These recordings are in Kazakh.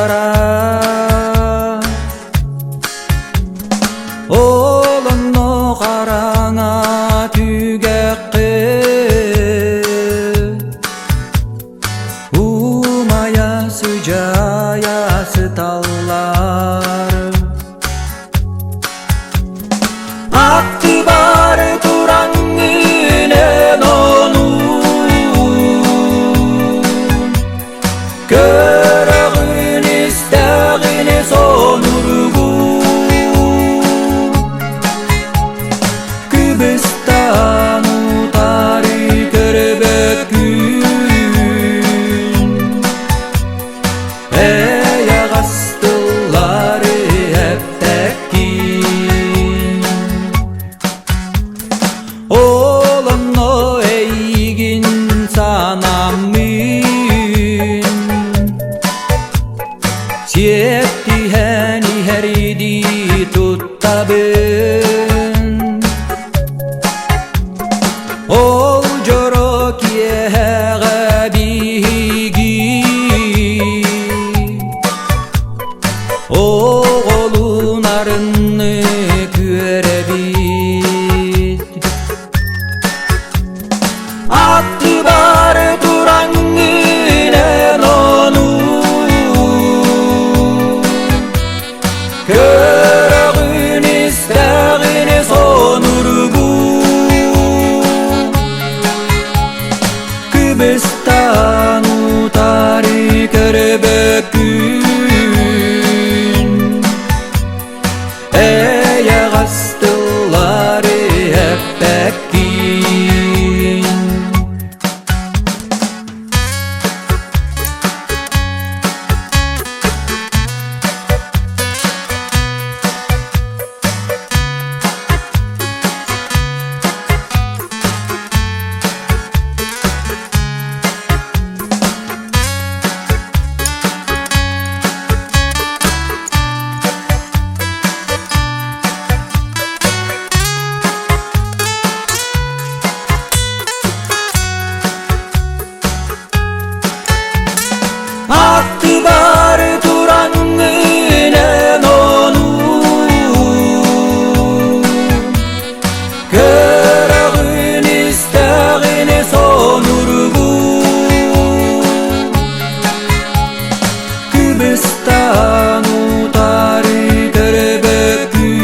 кара олонно караңа түгекке умаясы жаясы таллар аты бар тураңынен ону көрөгүн истегине сонургу күбүстан утары көрбөкүн аягастылары эптеккин олонно эйгин санаммын сиетти хэни хэриди туттабын ол жоро киэхэ биги оголун арынны күөребит аты бар тураңынен ону көрөгүн истегине сонургу күбүстан утары көрбөкүн аягастылары эптеккин аты бар тураңынен ону көрөгүн истегине сонургу күбүстан утары көрбөкүн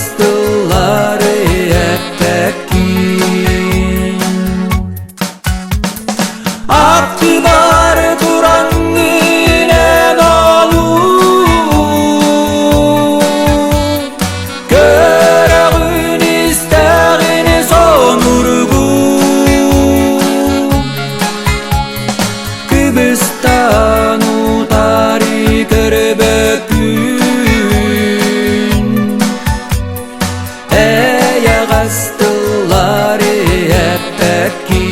аягастылары эптеккин аты бар тураңынен ону көрөгүн истегине сонургу күбүстан утары көрбөкүн аягастылары эптеккин